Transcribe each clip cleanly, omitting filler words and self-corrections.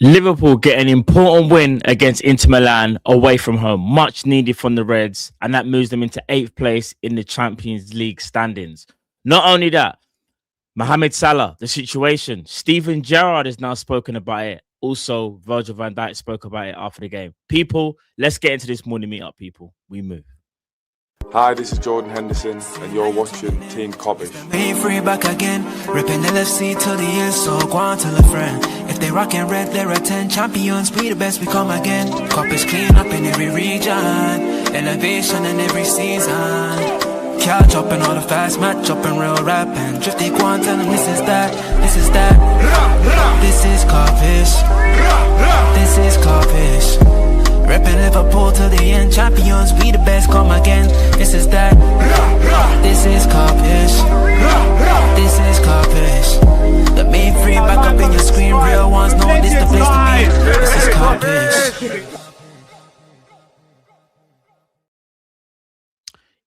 Liverpool get an important win against Inter Milan away from home, much needed from the Reds, and that moves them into 8th place in the Champions League standings. Not only that, Mohamed Salah, the situation. Steven Gerrard has now spoken about it. Also, Virgil van Dijk spoke about it after the game. People, let's get into this morning meetup, people. We move. Hi, this is Jordan Henderson, and you're watching Team Kop-ish. Being free back again, ripping LFC till the end, so go on tell a friend. If they rockin' red, they're a 10 champions, we the best, we come again. Kopish clean up in every region, elevation in every season. Catch up in all the fast match up in real rap and drifty go on tell them this is that, this is that. This is Kopish, this is Kopish. Reppin' Liverpool to the end, champions, we the best, come again. This is that, this is Kopish, this is Kopish. The main free back up in your screen, real ones know this the place to be. This is Kopish.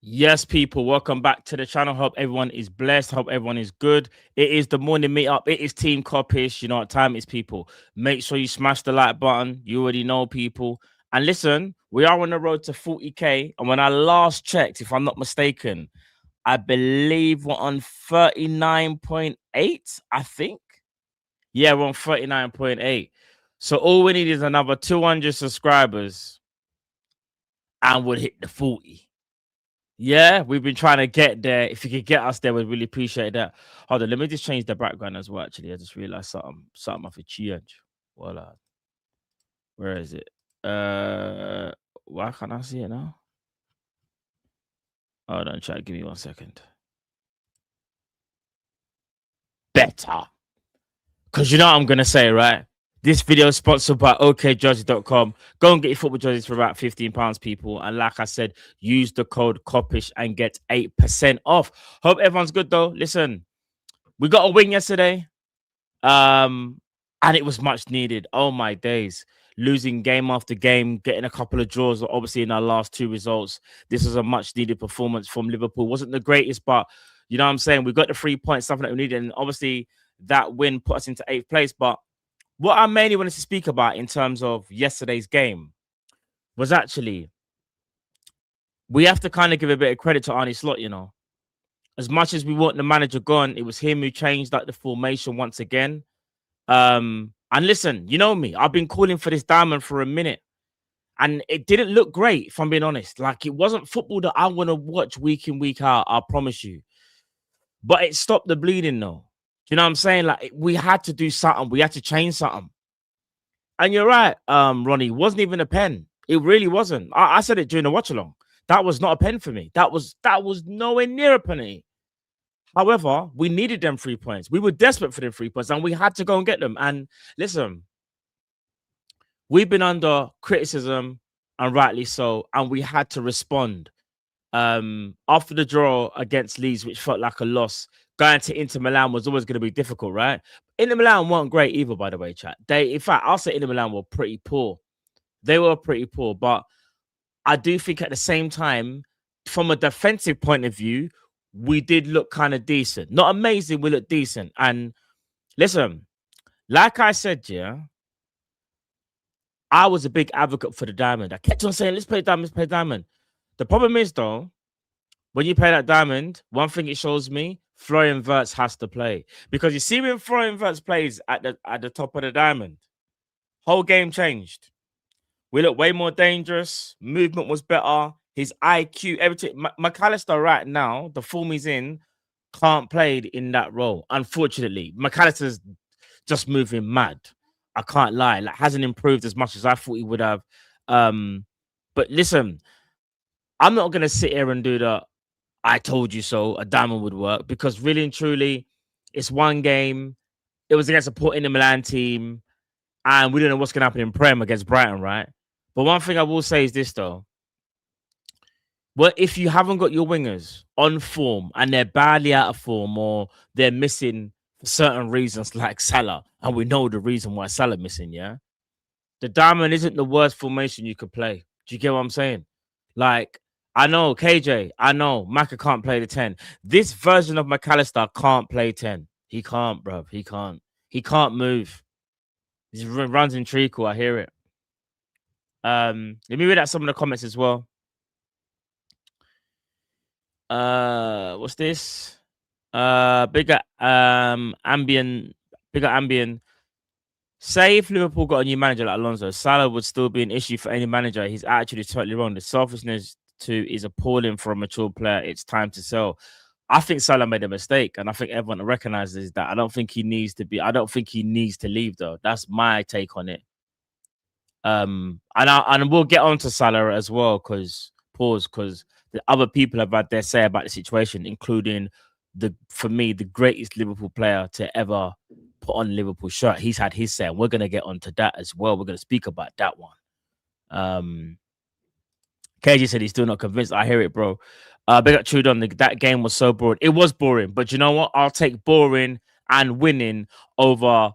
Yes, people, welcome back to the channel. Hope everyone is blessed. Hope everyone is good. It is the morning meetup. It is Team Kopish. You know what time it is, people. Make sure you smash the like button. You already know, people. And listen, we are on the road to 40k. And when I last checked, if I'm not mistaken, I believe we're on 39.8, I think. Yeah, we're on 39.8. So all we need is another 200 subscribers and we'll hit the 40. Yeah, we've been trying to get there. If you could get us there, we'd really appreciate that. Hold on, let me just change the background as well. Actually, I just realized something off a change. Voila. Where is it? Why can't I see it now? Hold on, chat. Give me 1 second. Better. Because you know what I'm gonna say, right? This video is sponsored by okjudges.com. Go and get your football jerseys for about £15, people. And like I said, use the code Kopish and get 8% off. Hope everyone's good, though. Listen, we got a win yesterday. And it was much needed. Oh, my days. Losing game after game, getting a couple of draws, obviously, in our last two results. This was a much-needed performance from Liverpool. Wasn't the greatest, but you know what I'm saying? We got the 3 points, something that we needed. And obviously, that win put us into 8th place. But what I mainly wanted to speak about in terms of yesterday's game was actually we have to kind of give a bit of credit to Arne Slot, you know. As much as we want the manager gone, it was him who changed like the formation once again. And listen, you know me, I've been calling for this diamond for a minute. And it didn't look great, if I'm being honest. Like, it wasn't football that I want to watch week in, week out, I promise you. But it stopped the bleeding, though. You know what I'm saying? Like, we had to do something. We had to change something. And you're right, Ronnie. It wasn't even a pen. It really wasn't. I said it during the watch along. That was not a pen for me. That was nowhere near a penalty. However, we needed them 3 points. We were desperate for them 3 points, and we had to go and get them. And listen, we've been under criticism, and rightly so, and we had to respond. After the draw against Leeds, which felt like a loss, going to Inter Milan was always going to be difficult, right? Inter Milan weren't great either, by the way, chat. In fact, I'll say Inter Milan were pretty poor. They were pretty poor, but I do think at the same time, from a defensive point of view, we did look kind of decent. Not amazing, we looked decent. And listen, like I said, yeah, I was a big advocate for the diamond. I kept on saying, let's play diamond, let's play diamond. The problem is, though, when you play that diamond, one thing it shows me, Florian Wirtz has to play. Because you see when Florian Wirtz plays at the top of the diamond, whole game changed. We look way more dangerous. Movement was better. His IQ, everything. McAllister right now, the form he's in, can't play in that role. Unfortunately, McAllister's just moving mad. I can't lie. Like, hasn't improved as much as I thought he would have. But listen, I'm not going to sit here and do the I told you so, a diamond would work, because really and truly, it's one game. It was against a poor Inter Milan team, and we don't know what's going to happen in Prem against Brighton, right? But one thing I will say is this, though. Well, if you haven't got your wingers on form and they're badly out of form or they're missing for certain reasons like Salah, and we know the reason why Salah missing, yeah? The diamond isn't the worst formation you could play. Do you get what I'm saying? Like, I know, KJ, I know, Maka can't play the 10. This version of McAllister can't play 10. He can't, bruv. He can't. He can't move. He runs in treacle. I hear it. Let me read out some of the comments as well. What's this? Bigger Ambien. Say if Liverpool got a new manager like Alonso, Salah would still be an issue for any manager. His attitude is totally wrong. The selfishness too is appalling for a mature player. It's time to sell. I think Salah made a mistake, and I think everyone recognizes that. I don't think he needs to be. I don't think he needs to leave, though. That's my take on it. And we'll get on to Salah as well, because the other people have had their say about the situation, including for me, the greatest Liverpool player to ever put on Liverpool shirt. He's had his say, and we're gonna get onto that as well. We're gonna speak about that one. KG said he's still not convinced. I hear it, bro. Big up Trudon. That game was so boring. It was boring, but you know what? I'll take boring and winning over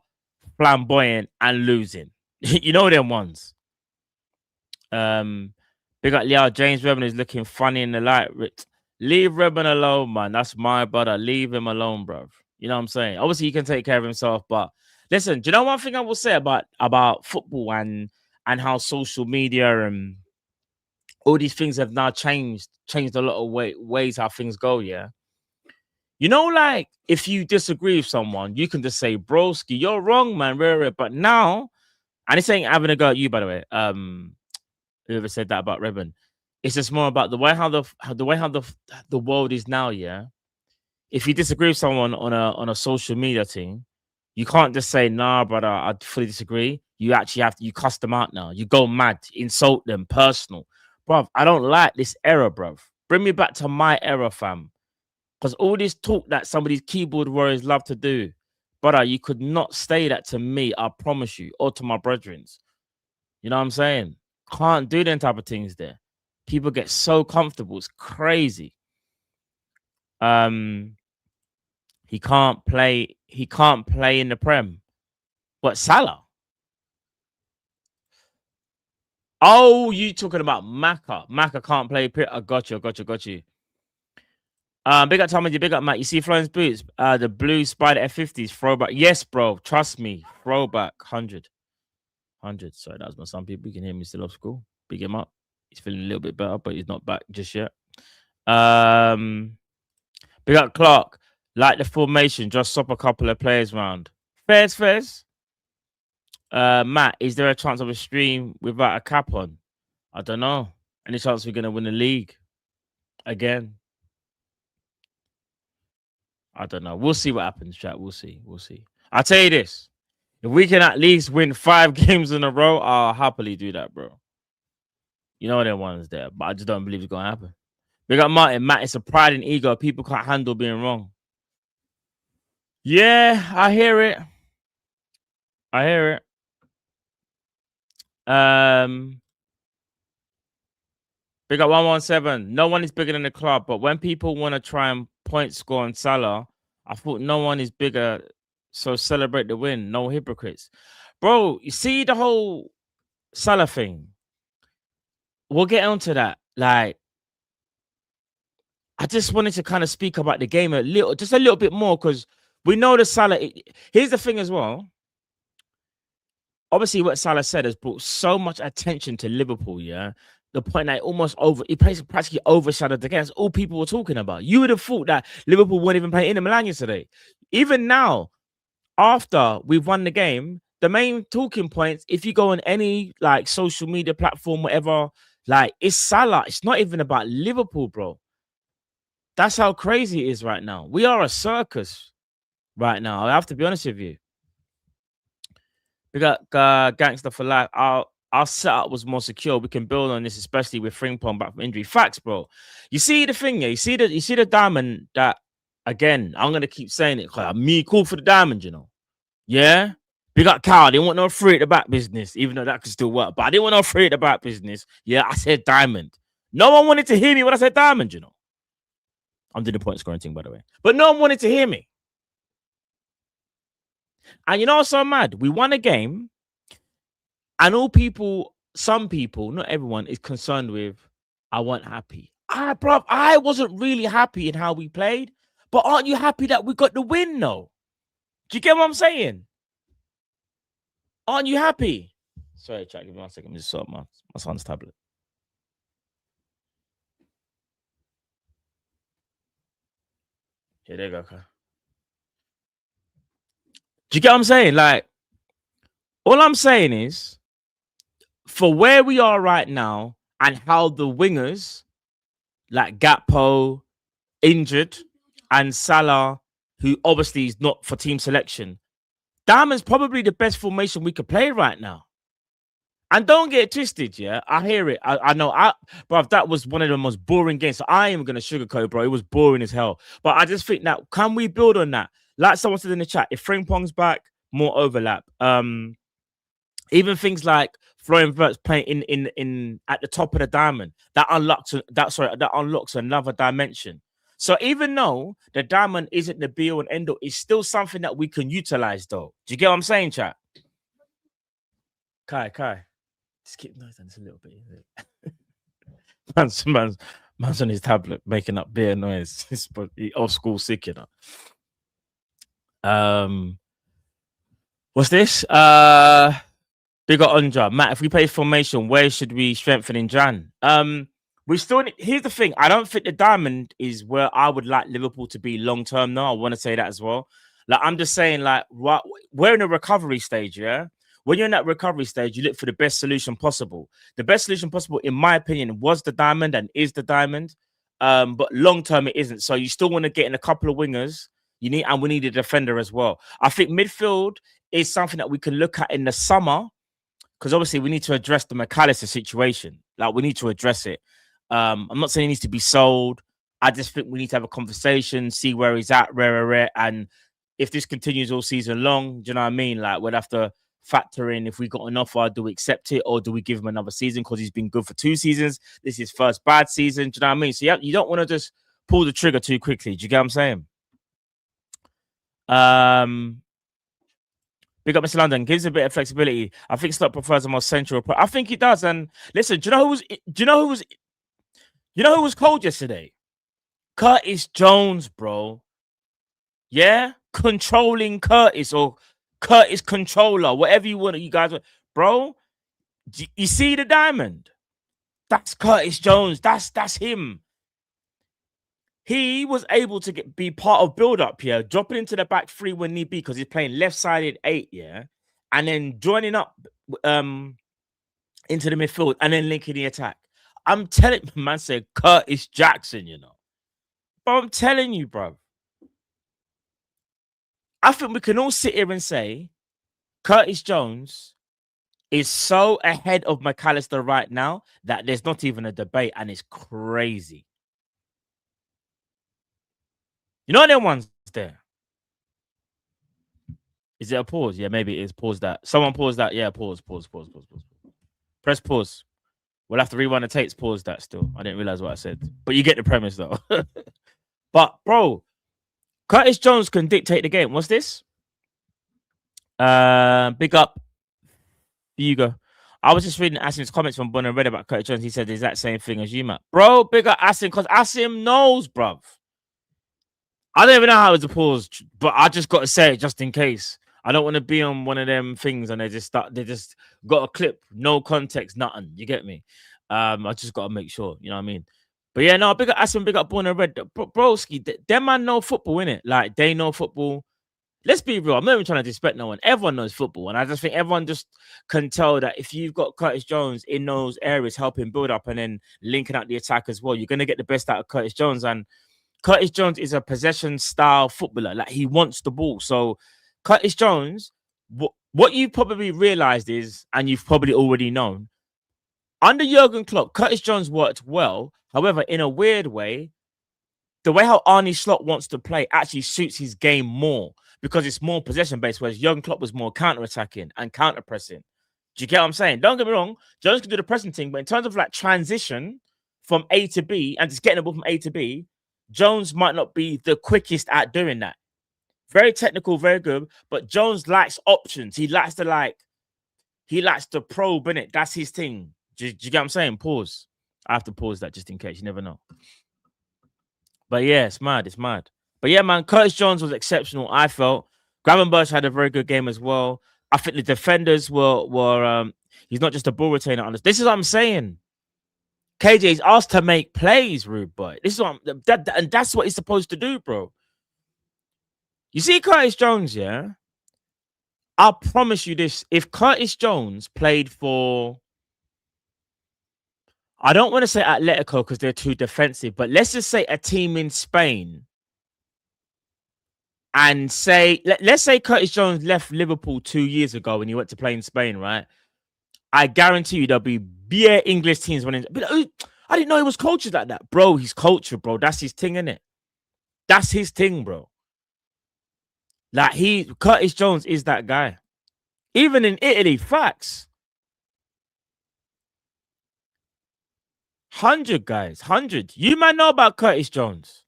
flamboyant and losing. You know them ones. Big up Leo. James Redmond is looking funny in the light. Leave Redmond alone, man. That's my brother. Leave him alone, bro. You know what I'm saying? Obviously, he can take care of himself, but listen, do you know one thing I will say about football and how social media and all these things have now changed a lot of ways how things go, yeah? You know, like, if you disagree with someone, you can just say, broski, you're wrong, man, but now, and this ain't having a go at you, by the way, whoever said that about Redmond, it's just more about the way how the world is now, yeah? If you disagree with someone on a social media thing, you can't just say, nah, brother, I fully disagree. You actually you cuss them out now. You go mad, insult them, personal. Bruv, I don't like this era, bruv. Bring me back to my era, fam. Because all this talk that some of these keyboard warriors love to do, brother, you could not say that to me, I promise you, or to my brethren. You know what I'm saying? Can't do them type of things there. People get so comfortable. It's crazy. He can't play in the Prem. But Salah? Oh, you talking about Maka. Maka can't play. I got you. Big up Tom, big up Matt. You see Florence Boots, the blue Spider F50s throwback. Yes, bro. Trust me. Throwback 100. Sorry, that was my son. People, you can hear me still off school. Big him up. He's feeling a little bit better, but he's not back just yet. Big up Clark. Like the formation, just swap a couple of players round. Fairs. Matt, is there a chance of a stream without a cap on? I don't know. Any chance we're going to win the league again? I don't know. We'll see what happens, chat. We'll see. I'll tell you this. If we can at least win 5 games in a row, I'll happily do that, bro. You know them ones there, but I just don't believe it's going to happen. Big up Martin. Matt, it's a pride and ego. People can't handle being wrong. Yeah, I hear it. Big up 117. No one is bigger than the club, but when people want to try and point score on Salah, I thought no one is bigger, so celebrate the win. No hypocrites. Bro, you see the whole Salah thing? We'll get onto that. Like, I just wanted to kind of speak about the game just a little bit more, because we know the Salah. Here's the thing as well. Obviously, what Salah said has brought so much attention to Liverpool, yeah? The point that it practically overshadowed the game. That's all people were talking about. You would have thought that Liverpool weren't even playing in Milan yesterday. Even now, after we've won the game, the main talking points, if you go on any like social media platform, whatever, like, it's Salah. It's not even about Liverpool, bro. That's how crazy it is right now. We are a circus right now. I have to be honest with you. We got Gangster for Life. Our setup was more secure. We can build on this, especially with Frimpong back from injury. Facts, bro. You see the thing, yeah? You see the diamond that, again, I'm going to keep saying it. Me cool for the diamond, you know? Yeah? Big up Cal. I didn't want no free at the back business, even though that could still work. But I didn't want no free at the back business. Yeah, I said diamond. No one wanted to hear me when I said diamond, you know? I'm doing the point scoring thing, by the way. But no one wanted to hear me. And you know what's so mad? We won a game, and some people, not everyone, is concerned with, I wasn't happy. I wasn't really happy in how we played, but aren't you happy that we got the win, though? Do you get what I'm saying? Aren't you happy? Sorry, chat. Give me 1 second. Let me just sort my son's tablet. Yeah, there you go. Okay. Do you get what I'm saying? Like, all I'm saying is, for where we are right now and how the wingers, like Gakpo, injured, and Salah, who obviously is not for team selection, Diamond's probably the best formation we could play right now. And don't get it twisted, yeah. I hear it. I know. But that was one of the most boring games. So I am gonna sugarcoat, bro. It was boring as hell. But I just think that can we build on that? Like someone said in the chat, if Frimpong's back, more overlap. Even things like Florian Wirtz playing in at the top of the diamond, that unlocks another dimension. So even though the diamond isn't the be all and end all, it's still something that we can utilize, though. Do you get what I'm saying, chat? Kai. Just keep noise on this a little bit. man's on his tablet making up beer noise. He's old school sick, you know. What's this? Big up Ondra. Matt, if we play formation, where should we strengthen in Jan? We still here's the thing. I don't think the diamond is where I would like Liverpool to be long term. No, I want to say that as well. Like, I'm just saying, like, we're in a recovery stage, yeah. When you're in that recovery stage, you look for the best solution possible. The best solution possible, in my opinion, was the diamond and is the diamond. But long term, it isn't. So you still want to get in a couple of wingers. We need a defender as well. I think midfield is something that we can look at in the summer, because obviously we need to address the McAllister situation. Like, we need to address it. I'm not saying he needs to be sold. I just think we need to have a conversation, see where he's at, rare, and if this continues all season long, do you know what I mean? Like, we'd have to factor in, if we got an offer, do we accept it, or do we give him another season because he's been good for 2 seasons? This is his first bad season. Do you know what I mean? So you don't want to just pull the trigger too quickly. Do you get what I'm saying? Big up Mr. London, gives a bit of flexibility. I think Slot prefers a more central approach. I think he does. And listen, do you know who was cold yesterday? Curtis Jones, bro. Yeah, controlling Curtis, or Curtis controller, whatever you want. You guys, bro. You see the diamond? That's Curtis Jones. That's him. He was able to be part of build-up here, dropping into the back 3 when need be, because he's playing left-sided 8, yeah, and then joining up into the midfield and then linking the attack. I'm telling you, man, said Curtis Jackson, you know. But I'm telling you, bro. I think we can all sit here and say Curtis Jones is so ahead of McAllister right now that there's not even a debate, and it's crazy. You know them ones there? Is it a pause? Yeah, maybe it is. Pause that. Someone pause that. Yeah, pause. Press pause. We'll have to rewind the tapes. Pause that still. I didn't realize what I said. But you get the premise, though. But, bro, Curtis Jones can dictate the game. What's this? Big up. Hugo. I was just reading Asim's comments from Bonner Red about Curtis Jones. He said the exact same thing as you, Matt. Bro, big up Asim, because Asim knows, bruv. I don't even know how it was a pause, but I just got to say it just in case. I don't want to be on one of them things and they just got a clip, no context, nothing. You get me? I just got to make sure, you know what I mean? But yeah, no, big up Aston, big up Born and Red. Broski, them man know football, innit? Like, they know football. Let's be real. I'm not even trying to disrespect no one. Everyone knows football. And I just think everyone just can tell that if you've got Curtis Jones in those areas helping build up and then linking out the attack as well, you're going to get the best out of Curtis Jones. And Curtis Jones is a possession style footballer. Like, he wants the ball. So Curtis Jones, what you probably realized is, and you've probably already known, under Jurgen Klopp, Curtis Jones worked well. However, in a weird way, the way how Arne Slot wants to play actually suits his game more because it's more possession-based, whereas Jurgen Klopp was more counter-attacking and counter-pressing. Do you get what I'm saying? Don't get me wrong. Jones can do the pressing thing, but in terms of like transition from A to B and just getting the ball from A to B, Jones might not be the quickest at doing that. Very technical, very good, but Jones likes options. He likes to probe, innit? That's his thing. Do you get what I'm saying? Pause. I have to pause that just in case. You never know. But yeah, it's mad. It's mad. But yeah, man, Curtis Jones was exceptional, I felt. Gravenberch had a very good game as well. I think the defenders were he's not just a ball retainer. This is what I'm saying. KJ is asked to make plays, rude boy. This is what and that's what he's supposed to do, bro. You see Curtis Jones, yeah? I'll promise you this. If Curtis Jones played for, I don't want to say Atletico because they're too defensive, but let's just say a team in Spain, and say, let's say Curtis Jones left Liverpool 2 years ago when he went to play in Spain, right? I guarantee you there'll be bare English teams running. But I didn't know he was cultured like that. Bro, he's cultured, bro. That's his thing, innit? That's his thing, bro. Like, Curtis Jones is that guy. Even in Italy, facts. 100 guys, 100. You might know about Curtis Jones.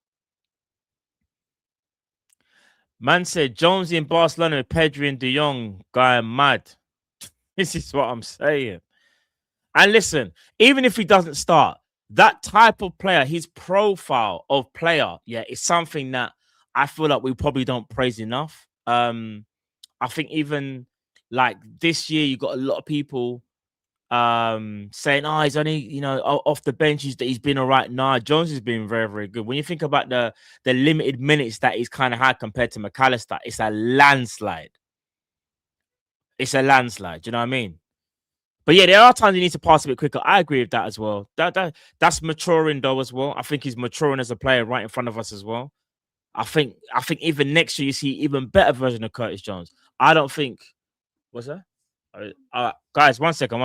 Man said Jones in Barcelona with Pedri and De Jong, guy mad. This is what I'm saying. And listen, even if he doesn't start, that type of player, his profile of player, yeah, is something that I feel like we probably don't praise enough. I think even like this year, you got a lot of people saying, oh, he's only, you know, off the bench, he's been all right. Nah, Jones has been very, very good. When you think about the limited minutes that he's kind of had compared to McAllister, it's a landslide. It's a landslide. Do you know what I mean? But yeah, there are times you need to pass a bit quicker. I agree with that as well. That's maturing though as well. I think he's maturing as a player right in front of us as well. I think even next year you see even better version of Curtis Jones. I don't think. What's that? Guys, one second.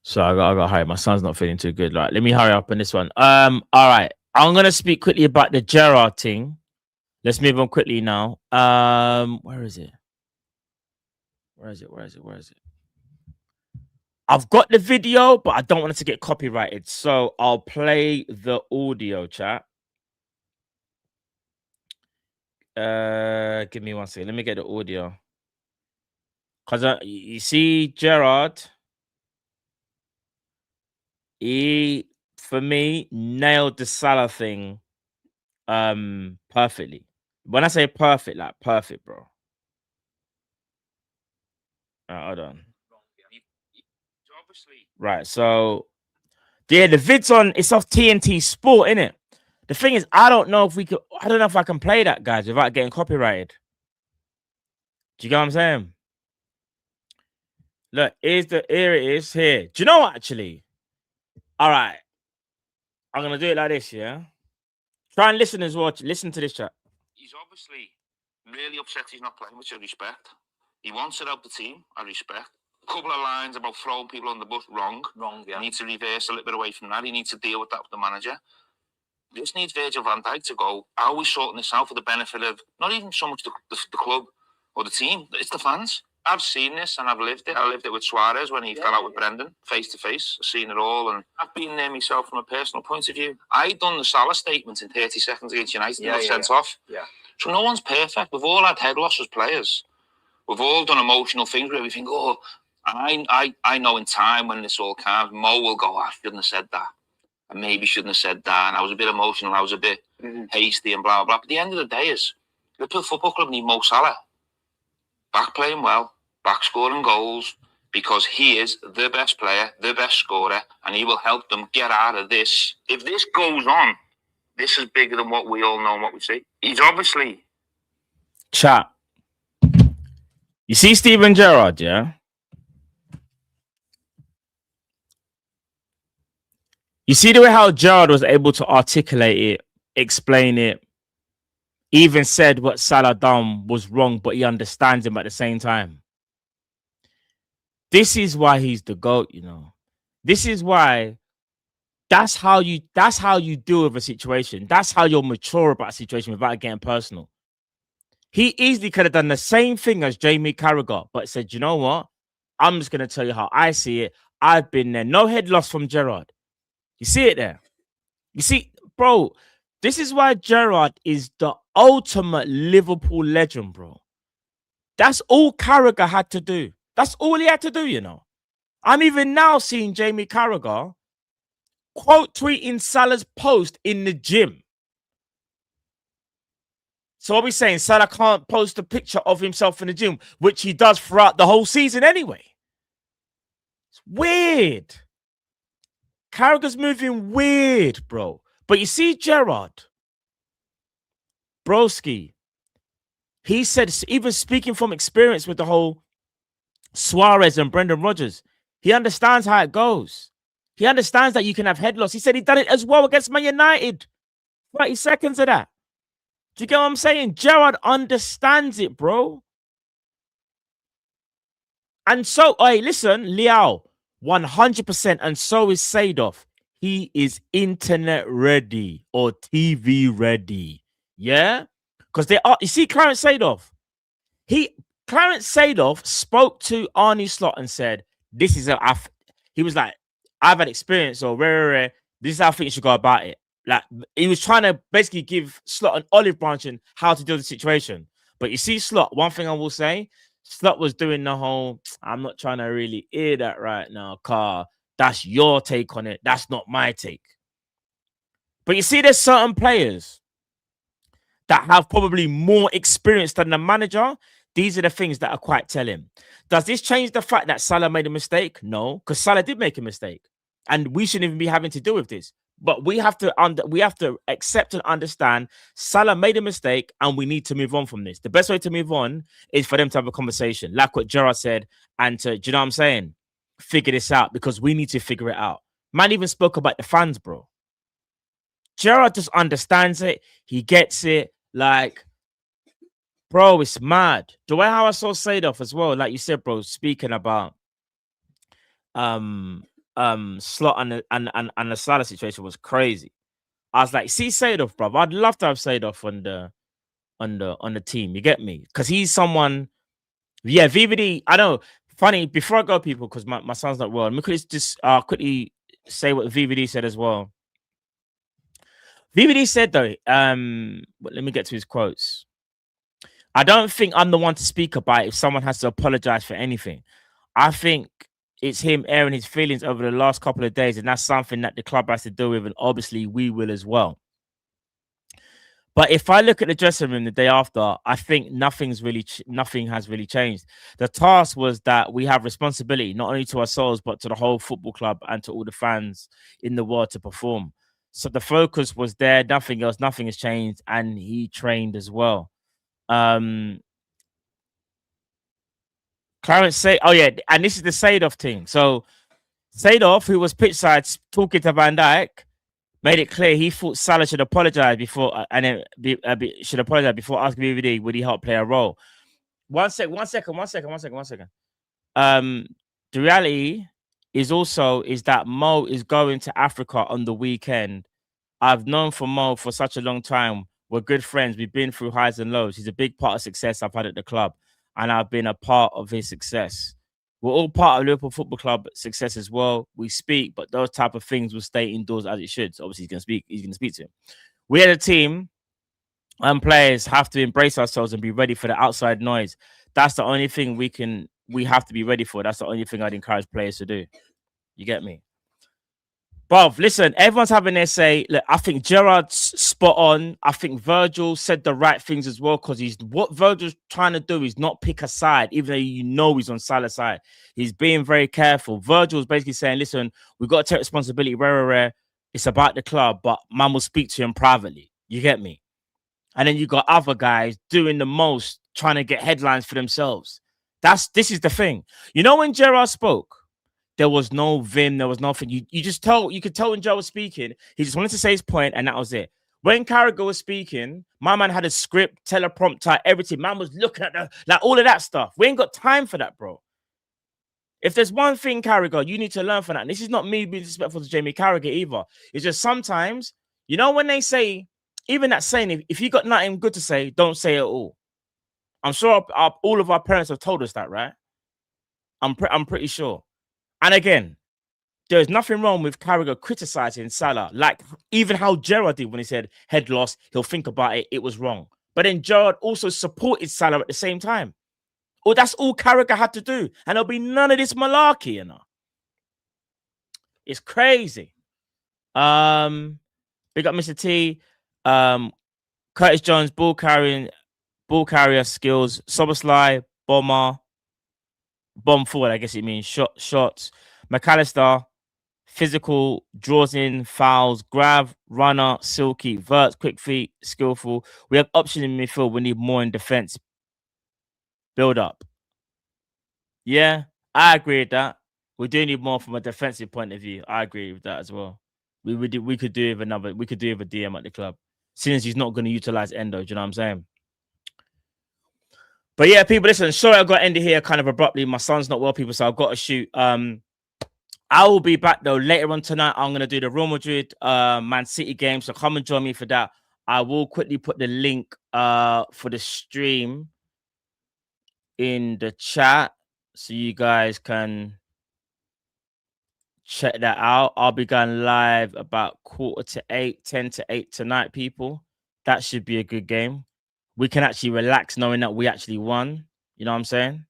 So I got hurry. My son's not feeling too good. Right, let me hurry up on this one. All right. I'm gonna speak quickly about the Gerrard thing. Let's move on quickly now. Where is it? I've got the video, but I don't want it to get copyrighted. So I'll play the audio, chat. Give me 1 second. Let me get the audio. Because you see Gerrard, he, for me, nailed the Salah thing perfectly. When I say perfect, like perfect, bro. Hold on. Right, so yeah, the vid's on. It's off TNT Sport, innit? The thing is, I don't know if I can play that, guys, without getting copyrighted. Do you get what I'm saying? Look, here it is here. Do you know what, actually? All right. I'm gonna do it like this, yeah. Try and listen as well. Listen to this chat. He's obviously really upset he's not playing, which I respect. He wants to help the team, I respect. A couple of lines about throwing people on the bus, wrong, yeah. He needs to reverse a little bit away from that. He needs to deal with that with the manager. This needs Virgil van Dijk to go, how are we sorting this out for the benefit of not even so much the club or the team, it's the fans. I've seen this and I've lived it. I lived it with Suarez when he fell out with Brendan, face to face. I've seen it all, and I've been there myself from a personal point of view. I done the Salah statement in 30 seconds against United and got sent off. Yeah. So no one's perfect. We've all had head loss as players. We've all done emotional things where we think, oh, and I know in time when this all calms, Mo will go, I shouldn't have said that. I maybe shouldn't have said that. And I was a bit emotional. I was a bit hasty and blah, blah, blah. But the end of the day is, Liverpool Football Club need Mo Salah back playing well, back scoring goals, because he is the best player, the best scorer, and he will help them get out of this. If this goes on, this is bigger than what we all know and what we see. He's obviously... Chat. You see Steven Gerrard, yeah? You see the way how Gerrard was able to articulate it, explain it, even said what Salah done was wrong, but he understands him at the same time. This is why he's the GOAT, you know. This is why that's how you deal with a situation. That's how you're mature about a situation without getting personal. He easily could have done the same thing as Jamie Carragher, but said, you know what? I'm just going to tell you how I see it. I've been there. No head loss from Gerrard. You see it there? You see, bro, this is why Gerrard is the ultimate Liverpool legend, bro. That's all Carragher had to do. That's all he had to do, you know. I'm even now seeing Jamie Carragher quote tweeting Salah's post in the gym. So what we saying? Salah can't post a picture of himself in the gym, which he does throughout the whole season anyway. It's weird. Carragher's moving weird, bro. But you see Gerrard, broski, he said, even speaking from experience with the whole Suarez and Brendan Rodgers, he understands how it goes. He understands that you can have head loss. He said he done it as well against Man United. 30 seconds of that. Do you get what I'm saying? Gerrard understands it, bro. And so, hey, listen, Liao, 100%, and so is Seedorf. He is internet ready or TV ready. Yeah? Because they are, you see, Clarence Seedorf. Clarence Seedorf spoke to Arnie Slot and said, this is he was like, I've had experience, or this is how I think you should go about it. Like, he was trying to basically give Slot an olive branch in how to deal with the situation. But you see, Slot, one thing I will say, Slot was doing the whole, I'm not trying to really hear that right now, Car. That's your take on it. That's not my take. But you see, there's certain players that have probably more experience than the manager. These are the things that are quite telling. Does this change the fact that Salah made a mistake? No, because Salah did make a mistake. And we shouldn't even be having to deal with this. But we have to accept and understand Salah made a mistake and we need to move on from this. The best way to move on is for them to have a conversation, like what Gerrard said, and to, do you know what I'm saying? Figure this out, because we need to figure it out. Man even spoke about the fans, bro. Gerrard just understands it. He gets it. Like, bro, it's mad. The way how I saw Seedorf as well, like you said, bro, speaking about Slot and the Salah situation was crazy. I was like, see Seedorf, bro. I'd love to have Seedorf on the team. You get me? Because he's someone. Yeah, VVD. I know. Funny. Before I go, people, because my son's not well. Let me just quickly say what VVD said as well. VVD said though. Let me get to his quotes. I don't think I'm the one to speak about if someone has to apologize for anything. I think it's him airing his feelings over the last couple of days, and that's something that the club has to deal with, and obviously we will as well. But if I look at the dressing room the day after, I think nothing has really changed. The task was that we have responsibility, not only to ourselves, but to the whole football club and to all the fans in the world to perform. So the focus was there, nothing else, nothing has changed, and he trained as well. Clarence say, oh yeah, and this is the Seedorf thing. So Seedorf, who was pitch side talking to Van Dijk, made it clear he thought Salah should apologize before should apologize before asking BVD would he help play a role. One second. The reality is that Mo is going to Africa on the weekend. I've known for Mo for such a long time. We're good friends. We've been through highs and lows. He's a big part of success I've had at the club, and I've been a part of his success. We're all part of Liverpool Football Club success as well. We speak, but those type of things will stay indoors as it should. So obviously he's going to speak to him. We as a team and players have to embrace ourselves and be ready for the outside noise. That's the only thing we have to be ready for. That's the only thing I'd encourage players to do. You get me? But listen, everyone's having their say. Look, I think Gerrard's spot on. I think Virgil said the right things as well, because what Virgil's trying to do is not pick a side, even though you know he's on Salah's side. He's being very careful. Virgil's basically saying, listen, we've got to take responsibility. It's about the club, but man will speak to him privately. You get me? And then you got other guys doing the most, trying to get headlines for themselves. This is the thing. You know, when Gerrard spoke, there was no vim, there was nothing. You could tell when Joe was speaking, he just wanted to say his point, and that was it. When Carragher was speaking, my man had a script, teleprompter, everything. Man was looking at all of that stuff. We ain't got time for that, bro. If there's one thing, Carragher, you need to learn from that. And this is not me being disrespectful to Jamie Carragher either. It's just sometimes, you know, when they say, even that saying, if you got nothing good to say, don't say it all. I'm sure all of our parents have told us that, right? I'm pretty sure. And again, there's nothing wrong with Carragher criticizing Salah, like even how Gerrard did when he said head loss, he'll think about it, it was wrong. But then Gerrard also supported Salah at the same time. Well, that's all Carragher had to do. And there'll be none of this malarkey, you know. It's crazy. Big up Mr. T. Curtis Jones, ball carrier skills. Soboslai, bomb forward, I guess it means shots. McAllister, physical, draws in, fouls, grab, runner, silky, verts, quick feet, skillful. We have options in midfield. We need more in defense. Build up. Yeah, I agree with that. We do need more from a defensive point of view. I agree with that as well. We could do with a DM at the club, since he's not going to utilize Endo. Do you know what I'm saying? But yeah, people, listen. Sorry, I got to end it here kind of abruptly. My son's not well, people, so I've got to shoot. I will be back though later on tonight. I'm going to do the Real Madrid Man City game, so come and join me for that. I will quickly put the link for the stream in the chat so you guys can check that out. I'll be going live about 10 to 8 tonight, people. That should be a good game. We can actually relax knowing that we actually won. You know what I'm saying?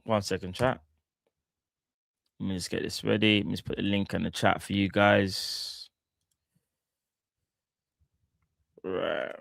1 second, chat. Let me just get this ready. Let me just put the link in the chat for you guys. Right.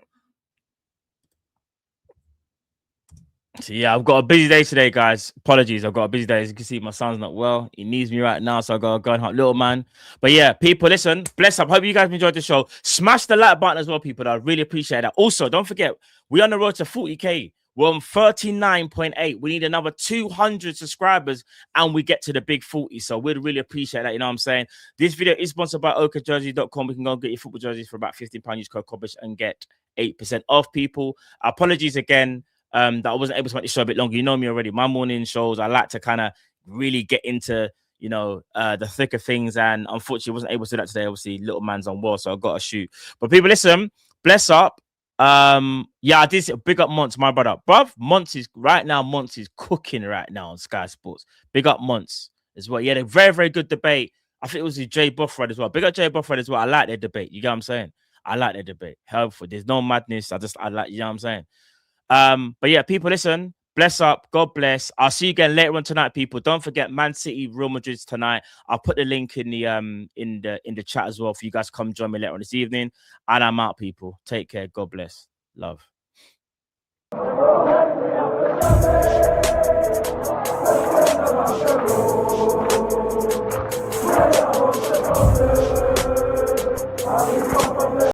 So yeah, I've got a busy day today, guys. Apologies, I've got a busy day. As you can see, my son's not well. He needs me right now, so I gotta go and help little man. But yeah, people, listen, bless up. Hope you guys enjoyed the show. Smash the like button as well, people. I really appreciate that. Also, don't forget, we're on the road to 40k. We're on 39.8. We need another 200 subscribers and we get to the big 40. So we'd really appreciate that. You know what I'm saying? This video is sponsored by okjersey.com. We can go and get your football jerseys for about £15. Use code Kopish and get 8% off, people. Apologies again that I wasn't able to make the show a bit longer. You know me already. My morning shows, I like to kind of really get into, you know, the thick of things. And unfortunately, wasn't able to do that today. Obviously, little man's on war, so I got to shoot. But people, listen, bless up. Yeah, I did big up Monts, my brother. Bruv, Monts is cooking right now on Sky Sports. Big up Monts as well. Yeah, a very, very good debate. I think it was with Jay Buffred as well. Big up Jay Buffred as well. I like their debate. You get what I'm saying? I like their debate. Helpful. There's no madness. I like, you know what I'm saying? But yeah, people, listen. Bless up. God bless. I'll see you again later on tonight, people. Don't forget Man City, Real Madrid tonight. I'll put the link in the chat as well for you guys to come join me later on this evening. And I'm out, people. Take care. God bless. Love.